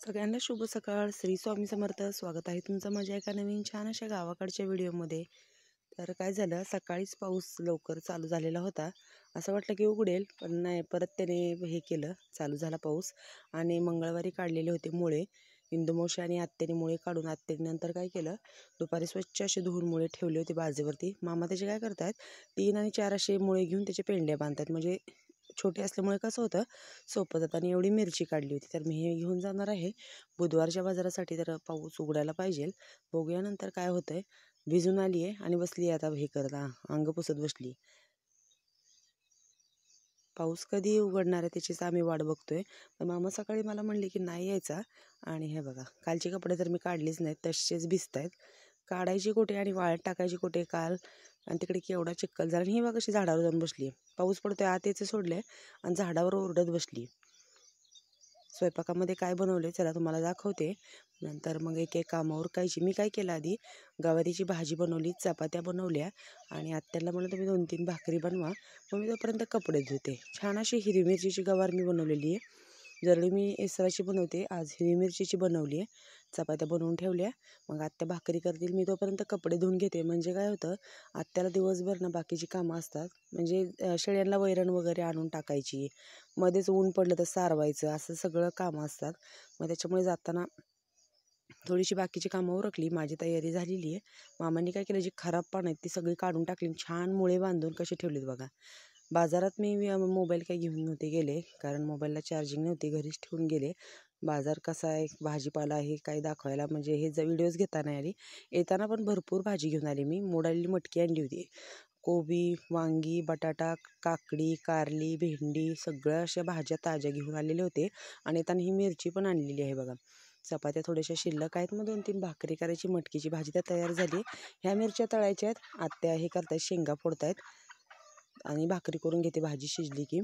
सगळ्यांना शुभ सकाळ. श्री स्वामी समर्थ. स्वागत आहे तुमचं माझ्या एका नवीन छान अशा गावाकडच्या व्हिडिओमध्ये. तर काय झालं, सकाळीच पाऊस लवकर चालू झालेला होता. असं वाटलं की उघडेल, पण नाही, परत त्याने हे केलं, चालू झाला पाऊस. आणि मंगळवारी काढलेले होते मुळे, इंदुमावशी आणि आत्याने मुळे काढून, आत्याने नंतर काय केलं, दुपारी स्वच्छ असे धुवून मुळे ठेवले होते बाजेवरती. मामा त्याचे काय करतात, 3 आणि 4 असे मुळे घेऊन त्याचे पेंड्या बांधतात. म्हणजे छोटे असल्यामुळे कसं होतं, सोपं जातं. आणि एवढी मिरची काढली होती, तर मी हे घेऊन जाणार आहे बुधवारच्या बाजारासाठी. तर पाऊस उघडायला पाहिजे, बघूया नंतर काय होतंय. भिजून आली आहे आणि बसली आता हे करत, अंग पुसत बसली. पाऊस कधी उघडणार आहे त्याचीच आम्ही वाट बघतोय. तर मामा सकाळी मला म्हणले की नाही यायचा. आणि हे बघा, कालचे कपडे तर मी काढलेच नाहीत, तसेच भिजत आहेत. काढायची कुठे आणि वाळत टाकायची कुठे काल. आणि तिकडे केवढा चिखल झाला. आणि ही बघा कशी झाडावर जाऊन बसली. पाऊस पडतोय आत याचे सोडले आणि झाडावर ओरडत बसली. स्वयंपाकामध्ये काय बनवले चला तुम्हाला दाखवते. नंतर मग एक एक कामावर कायची. मी काय केलं, आधी गवारीची भाजी बनवली, चपात्या बनवल्या. आणि आत्याला म्हणलं तुम्ही 2-3 भाकरी बनवा, मग मी तोपर्यंत कपडे धुते. छान अशी हिरवी मिरचीची गवार मी बनवलेली आहे. जरली मी इसराची बनवते, आज हिरवी मिरचीची बनवली आहे. चपात्या बनवून ठेवल्या. मग आत्या भाकरी करतील, मी तोपर्यंत कपडे धुवून घेते. म्हणजे काय होतं, आत्याला दिवसभर ना बाकीची कामं असतात. म्हणजे शेळ्यांना वैरण वगैरे आणून टाकायची, मध्येच ऊन पडलं तर सारवायचं, असं सगळं कामं असतात. मग त्याच्यामुळे जाताना थोडीशी बाकीची कामं उरकली. माझी तयारी झालेली आहे. मामांनी काय केलं, जी खराब पानं आहेत ती सगळी काढून टाकली. छान मुळे बांधून कसे ठेवलेत बघा. बाजारात मी मोबाईल काही घेऊन नव्हते गेले, कारण मोबाईलला चार्जिंग नव्हती, घरीच ठेवून गेले. बाजार कसा आहे, भाजीपाला आहे काही दाखवायला, म्हणजे हे व्हिडिओज घेता नाही आली. येताना पण भरपूर भाजी घेऊन आली. मी मोड आलेली मटकी आणली होती. कोबी, वांगी, बटाटा, काकडी, कारली, भेंडी, सगळ्या अशा भाज्या ताज्या घेऊन आलेले होते. आणि येताना ही मिरची पण आणलेली आहे बघा. चपात्या थोड्याशा शिल्लक आहेत, मग 2-3 भाकरी करायची. मटकीची भाजी तर तयार झाली. ह्या मिरच्या तळायच्या आहेत. आत्या हे करतायत, शेंगा फोडतायत. आणि भाकरी करून घेते भाजी शिजली की.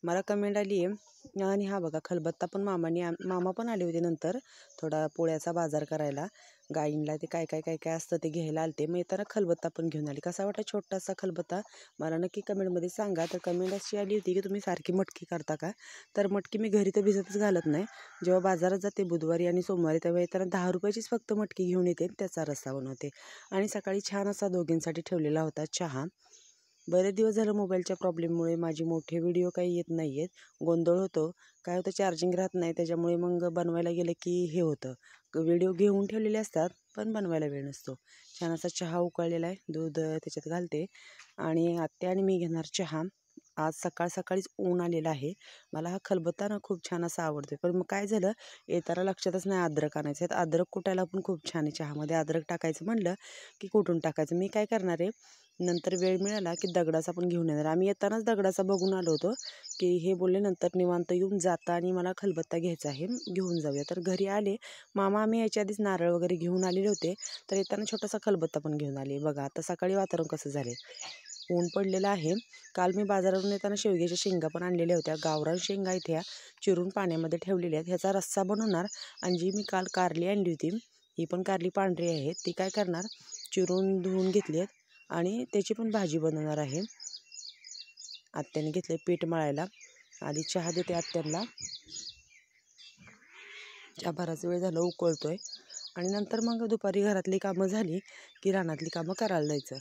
मला कमेंट आली आहे. आणि हा बघा, खलबत्ता पण मामा पण आले होते नंतर थोडा पोळ्याचा बाजार करायला. गाईंला ते काय काय काय काय असतं ते घ्यायला आलते. मग येताना खलबत्ता पण घेऊन आले. कसा वाटला छोटासा खलबत्ता, मला नक्की कमेंटमध्ये सांगा. तर कमेंट अशी आली होती की तुम्ही सारखी मटकी करता का. तर मटकी मी घरी तर भिजतच घालत नाही. जेव्हा बाजारात जाते बुधवारी आणि सोमवारी, तेव्हा येताना 10 रुपयाचीच फक्त मटकी घेऊन येते, त्याचा रस्सा बनवते. आणि सकाळी छान असा दोघींसाठी ठेवलेला होता चहा. बरेच दिवस झालं मोबाईलच्या प्रॉब्लेममुळे माझे मोठे व्हिडिओ काही येत नाही आहेत. गोंधळ होतो. काय होतं, चार्जिंग राहत नाही, त्याच्यामुळे मग बनवायला गेलं की हे होतं. व्हिडिओ घेऊन ठेवलेले असतात पण बनवायला वेळ नसतो. छान असा चहा उकळलेला आहे, दूध त्याच्यात घालते. आणि आत्या आणि मी घेणार चहा. आज सकाळ सकाळीच ऊन आलेलं आहे. मला हा खलबत्ता ना खूप छान असा आवडतो. पण मग काय झालं, येताना लक्षातच नाही अद्रक आणायचं आहे. अद्रक कुटायला पण खूप छान आहे. चहामध्ये अद्रक टाकायचं म्हणलं की कुठून टाकायचं. मी काय करणार आहे, नंतर वेळ मिळाला की दगडाचा पण घेऊन येणार. आम्ही येतानाच दगडाचा बघून आलो होतो की हे बोलले नंतर निवांत येऊन जाता आणि मला खलबत्ता घ्यायचा आहे, घेऊन जाऊया. तर घरी आले मामा, आम्ही याच्या आधीच नारळ वगैरे घेऊन आलेले होते. तर येताना छोटासा खलबत्ता पण घेऊन आले. बघा आता सकाळी वातावरण कसं झाले, ऊन पडलेलं आहे. काल मी बाजारातून येताना शेवग्याच्या शेंगा पण आणलेल्या होत्या. गावरान शेंगा इथे चिरून पाण्यामध्ये ठेवलेल्या आहेत. ह्याचा रस्सा बनवणार. आणि जी मी काल कारली आणली होती, ही पण कारली पांढरी आहे, ती काय करणार, चिरून धुवून घेतली आहेत आणि त्याची पण भाजी बनवणार आहे. आत्याने घेतले पीठ मळायला. आधी चहा देते आत्यांना. चहा बराच वेळ झालं उकळतोय. आणि नंतर मग दुपारी घरातली कामं झाली की रानातली कामं करायला जायचं.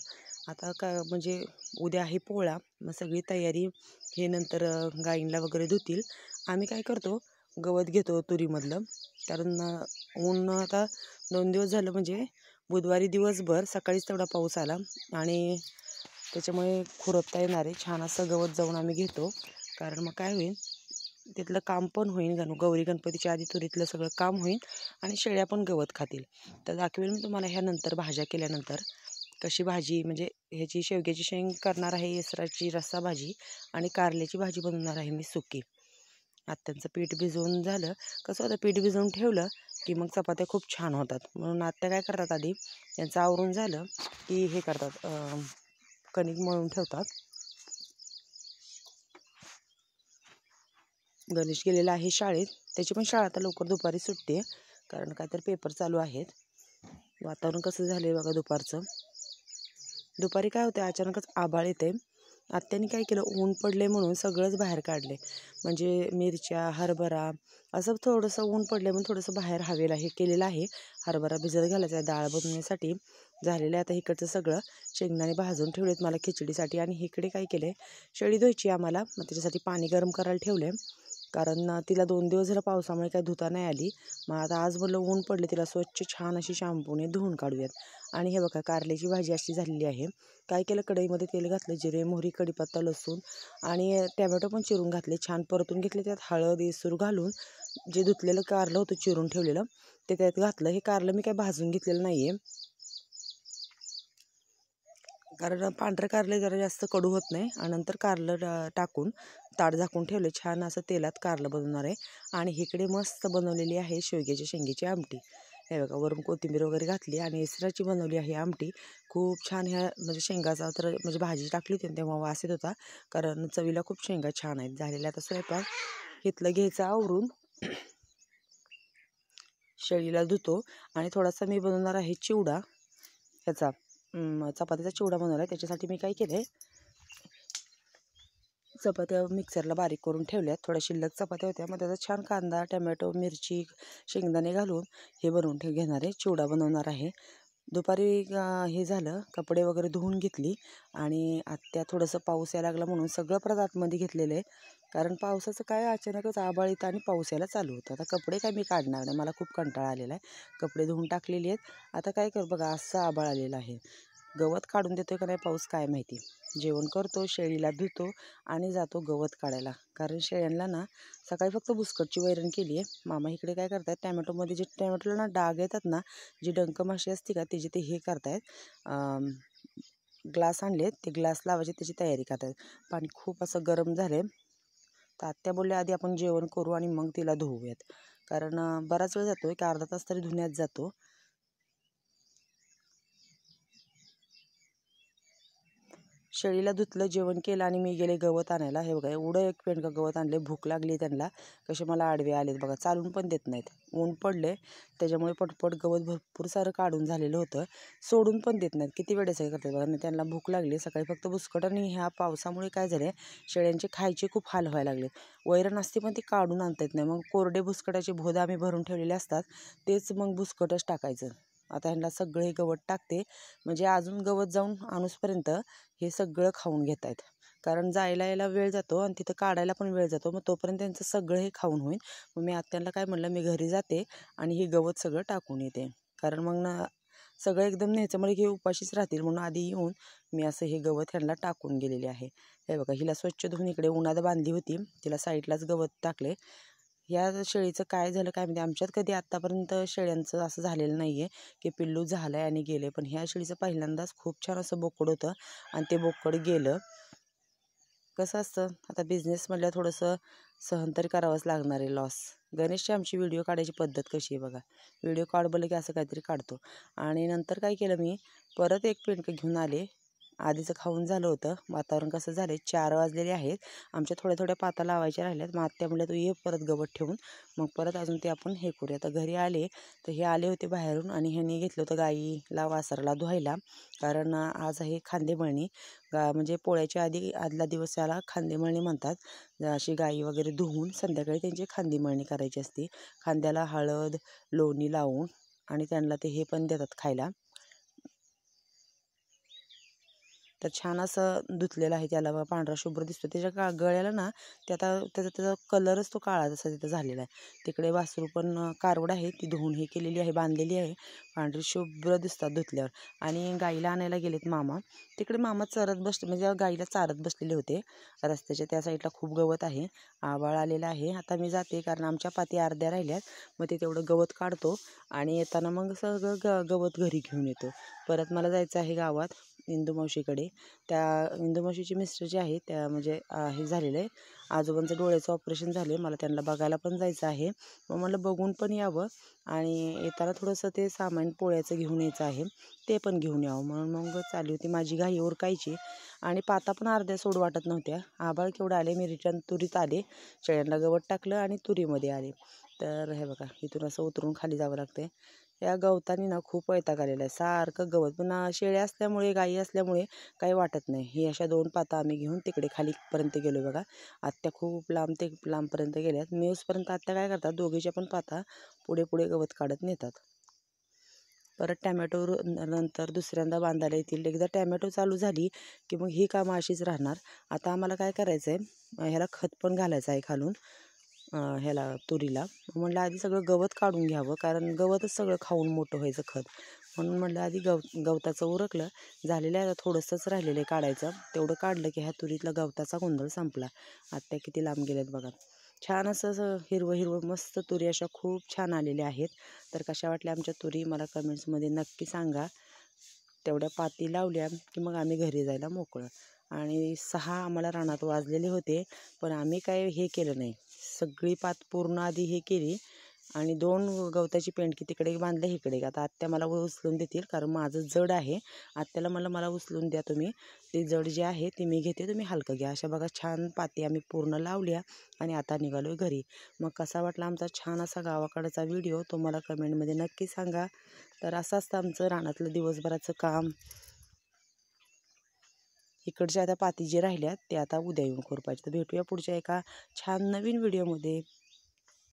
आता म्हणजे उद्या आहे पोळा, मग सगळी तयारी. हे नंतर गाईंला वगैरे धुतील. आम्ही काय करतो, गवत घेतो तुरीमधलं. कारण ऊन आता 2 दिवस झालं, म्हणजे बुधवारी दिवसभर सकाळीच तेवढा पाऊस आला आणि त्याच्यामुळे खुरपता येणार आहे. छान असं गवत जाऊन आम्ही घेतो. कारण मग काय होईल, तिथलं काम पण होईल, गौरी गणपतीच्या आधी तुरीतलं सगळं काम होईल आणि शेळ्या पण गवत खातील. तर दाखवेल मी तुम्हाला ह्यानंतर भाज्या केल्यानंतर कशी भाजी, म्हणजे ह्याची शेवग्याची शेंग करणार आहे, इसराची रस्सा भाजी, आणि कारल्याची भाजी बनवणार आहे मी सुकी. आत्यांचं पीठ भिजवून झालं. कसं होतं, पीठ भिजवून ठेवलं की मग चपात्या खूप छान होतात. म्हणून आत्या काय करतात, आधी त्यांचं आवरून झालं की हे करतात, कणिक मळून ठेवतात. गणेश गेलेला आहे शाळेत. त्याची पण शाळा आता लवकर दुपारी सुटते, कारण काय तर पेपर चालू आहेत. वातावरण कसं झालं आहे बघा दुपारचं. दुपारी काय होतं, अचानकच आभाळ येते आत्याने काय केलं, ऊन पडले म्हणून सगळंच बाहेर काढले. म्हणजे मिरच्या, हरभरा असं थोडंसं ऊन पडले म्हणून थोडंसं बाहेर हवेला हे केलेलं आहे. हरभरा भिजत घालायचा आहे डाळ बनवण्यासाठी. झालेलं आहे आता इकडचं सगळं. शेंगदाणे भाजून ठेवलेत मला खिचडीसाठी. आणि इकडे काय केलं आहे, शेळी धुवायची आम्हाला. मग त्याच्यासाठी पाणी गरम करायला ठेवलं आहे. कारण तिला 2 दिवस झालं पावसामुळे काय धुता नाही आली. मग आता आज बोललं ऊन पडले, तिला स्वच्छ छान अशी शॅम्पूने धुवून काढूयात. आणि हे बघा कारल्याची भाजी अशी झालेली आहे. काय केलं, कढईमध्ये तेल घातलं, जिरे, मोहरी, कढीपत्ता, लसूण आणि टॅमॅटो पण चिरून घातले, छान परतून घेतले. त्यात हळद, इसूर घालून जे धुतलेलं कारलं होतं चिरून ठेवलेलं ते त्यात घातलं. हे कारलं मी काय भाजून घेतलेलं नाही आहे, कारण पांढरं कारले जरा जास्त कडू होत नाही. आणि नंतर कारलं टाकून ताट झाकून ठेवले. छान असं तेलात कारलं बनवणार आहे. आणि इकडे मस्त बनवलेली आहे शेवग्याच्या शेंगीची आमटी. हे बघा, वरून कोथिंबीर वगैरे घातली आणि इसराची बनवली आहे आमटी. खूप छान. ह्या म्हणजे शेंगाचा तर म्हणजे भाजी टाकली होती तेव्हा वास येत होता, कारण चवीला खूप शेंगा छान आहेत. झालेल्या आता स्वयंपाक इथलं घ्यायचं आवरून, शेळीला धुतो. आणि थोडासा मी बनवणार आहे चिवडा, ह्याचा चपातीचा चिवडा बनवला आहे. त्याच्यासाठी मी काय केलं आहे, चपात्या मिक्सरला बारीक करून ठेवल्यात. थोड्या शिल्लक चपात्या होत्या, मग त्याचा छान कांदा, टमॅटो, मिरची, शेंगदाणे घालून हे बनवून घेणार आहे, चिवडा बनवणार आहे. दुपारी हे झालं, कपडे वगैरे धुवून घेतली. आणि आत्या थोडंसं पाऊस यायला लागला म्हणून सगळं परत आतमध्ये घेतलेलं आहे. कारण पावसाचं काय अचानकच आभाळ येतं आणि पाऊस यायला चालू होतं. आता कपडे काय मी काढणार नाही, मला खूप कंटाळा आलेला आहे. कपडे धुवून टाकलेली आहेत. आता काय कर बघा, असं आभाळ आलेलं आहे. गवत काढून देतोय का नाही पाऊस काय माहिती. जेवण करतो, शेळीला धुतो आणि जातो गवत काढायला. कारण शेळ्यांना ना सकाळी फक्त बुसकटची वैरण केली आहे. मामा इकडे काय करतायत, टॅमॅटोमध्ये जे टॅमॅटोला ना डाग येतात ना, जी डंक माशी असते का त्याची, ते हे करतायत. ग्लास आणलेत, ते ग्लास लावायचे त्याची तयारी करतायत. पाणी खूप असं गरम झालं. तर आत्या बोलल्या आधी आपण जेवण करू आणि मग तिला धुवूयात. कारण बराच वेळ जातो, एक अर्धा तास तरी धुण्यात जातो. शेळीला धुतलं, जेवण केलं आणि मी गेले गवत आणायला. हे बघा, एवढं एक पेंडकं गवत आणले. भूक लागली त्यांना, कसे मला आडवे आलेत बघा. चालून पण देत नाहीत, ऊन पडले त्याच्यामुळे पटपट गवत भरपूर सारं काढून झालेलं होतं. सोडून पण देत नाहीत, किती वेळेस करतात बघा. त्यांना भूक लागली सकाळी फक्त बुसकट. आणि ह्या पावसामुळे काय झाले, शेळ्यांचे खायचे खूप हाल व्हायला लागले. वैरण असते पण ती काढून आणता येत नाही. मग कोरडे बुसकटाचे भोद आम्ही भरून ठेवलेले असतात, तेच मग बुसकटच टाकायचं. आता ह्यांना सगळे गवत टाकते, म्हणजे अजून गवत जाऊन आणूसपर्यंत हे सगळं खाऊन घेत आहेत. कारण जायला यायला वेळ जातो आणि तिथं काढायला पण वेळ जातो. मग तोपर्यंत त्यांचं सगळं हे खाऊन होईल. मग मी आत्यांना काय म्हणलं, मी घरी जाते आणि हे गवत सगळं टाकून येते. कारण मग ना सगळं एकदम न्यायचं म्हणजे हे उपाशीच राहतील, म्हणून आधी येऊन मी असं हे गवत ह्यांना टाकून गेलेले आहे. हे बघा, हिला स्वच्छ धुवून इकडे उन्हात बांधली होती, तिला साईडलाच गवत टाकले. या शेळीचं काय झालं काय म्हणजे, आमच्यात कधी आत्तापर्यंत शेळ्यांचं असं झालेलं नाही आहे की पिल्लू झालं आहे आणि गेले. पण ह्या शेळीचं पहिल्यांदाच खूप छान असं बोकड होतं आणि ते बोकड गेलं. कसं असतं, आता बिझनेस म्हटलं थोडंसं सहन तरी करावंच लागणार आहे, लॉस. गणेशची आमची व्हिडिओ काढायची पद्धत कशी आहे बघा, व्हिडिओ काढ बोलले की असं काहीतरी काढतो. आणि नंतर काय केलं, मी परत एक पेंडकं घेऊन आले. आधीचं खाऊन झालं होतं. वातावरण कसं झालं आहे, 4 वाजलेले आहेत. आमच्या थोड्या थोड्या पाता लावायच्या राहिल्यात. मग आत्या म्हणल्या तू ये परत गवत ठेवून, मग परत अजून ते आपण हे करूया. आता घरी आले तर हे आले होते बाहेरून आणि ह्यांनी घेतलं होतं गाईला वासराला धुवायला. कारण आज आहे खांदेमळणी. म्हणजे पोळ्याच्या आदला दिवस याला खांदेमळणी म्हणतात. अशी गाई वगैरे धुवून संध्याकाळी त्यांची खांदेमळणी करायची असते. खांद्याला हळद, लोणी लावून आणि त्यांना ते हे पण देतात खायला. तर छान असं धुतलेलं आहे, त्याला पांढरा शुभ्र दिसतो. त्याच्या गळ्याला ना ते आता त्याचा कलरच तो काळा जसा तिथं झालेला आहे. तिकडे वासरू पण कारवड आहे, ती धुवून हे केलेली आहे, बांधलेली आहे. पांढरी शुभ्र दिसतात धुतल्यावर. आणि गाईला आणायला गेलेत मामा. तिकडे मामा चरत बसले, म्हणजे गाईला चारत बसलेले होते. रस्त्याच्या त्या साईडला खूप गवत आहे, आभाळ आलेला आहे. आता मी जाते, कारण आमच्या पाती अर्ध्या राहिल्यात. मग ते तेवढं गवत काढतो आणि येताना मग सगळं गवत घरी घेऊन येतो. परत मला जायचं आहे गावात इंदू मावशीकडे. त्या इंदू मावशीचे मिस्टर जे आहे त्या म्हणजे हे झालेलं आहे, आजोबांचं डोळ्याचं ऑपरेशन झालं आहे. मला त्यांना बघायला पण जायचं आहे. मग मला बघून पण यावं आणि येताना थोडंसं ते सामान पोळ्याचं घेऊन यायचं आहे, ते पण घेऊन यावं. म्हणून मग चालली होती माझी घाई उरकायची. आणि पाता पण अर्ध्या सोड वाटत नव्हत्या. आभाळ केवढं आले, मी रिटर्न तुरीत आले, शेळ्यांना गवत टाकलं आणि तुरीमध्ये आले. तर हे बघा, इथून असं उतरून खाली जावं लागते. या गवतानी ना खूप वैताग आलेला आहे, सारखं गवत. पुन्हा शेळ्या असल्यामुळे, गाई असल्यामुळे काही वाटत नाही. ही अशा 2 पाता आम्ही घेऊन तिकडे खालीपर्यंत गेलो बघा. आत्या खूप लांब ते लांबपर्यंत गेल्यात. मी उसपर्यंत आत्या काय करतात, दोघीच्या पण पाता पुढे पुढे गवत काढत नेतात. परत टॅमॅटो नंतर दुसऱ्यांदा बांधायला येतील. एकदा टॅमॅटो चालू झाली की मग ही कामं अशीच राहणार. आता आम्हाला काय करायचं आहे, ह्याला खत पण घालायचं आहे खालून, ह्याला तुरीला. म्हटलं आधी सगळं गवत काढून घ्यावं, कारण गवतच सगळं खाऊन मोठं व्हायचं खत. म्हणून म्हटलं आधी गवताचं उरकलं, झालेलं आहे, आता थोडंसंच राहिलेलं आहे काढायचं. तेवढं काढलं की ह्या तुरीतला गवताचा गोंधळ संपला. आत्या किती लांब गेल्यात बघा. छान असं हिरवं हिरवं मस्त तुरी अशा खूप छान आलेल्या आहेत. तर कशा वाटल्या आमच्या तुरी मला कमेंट्समध्ये नक्की सांगा. तेवढ्या पाती लावल्या की मग आम्ही घरी जायला मोकळं. आणि 6 आम्हाला रानात वाजलेले होते, पण आम्ही काय हे केलं नाही. सगळी पात पूर्ण आधी हे केली आणि 2 गवताची पेंडकी तिकडे बांधले, इकडे. आता आत्या मला उचलून देतील, कारण माझं जड आहे. आत्याला मला उचलून द्या तुम्ही, ते जड जे आहे ते मी घेते, तुम्ही हलकं घ्या. अशा बघा छान पाती आम्ही पूर्ण लावल्या आणि आता निघालो घरी. मग कसा वाटला आमचा छान असा गावाकडचा व्हिडिओ, तो मला कमेंटमध्ये नक्की सांगा. तर असं असतं आमचं रानातलं दिवसभराचं काम. इकडच्या आता पाती जे राहिल्यात ते आता उद्या येऊन खुरपायचे. तर भेटूया पुढच्या एका छान नवीन व्हिडिओमध्ये.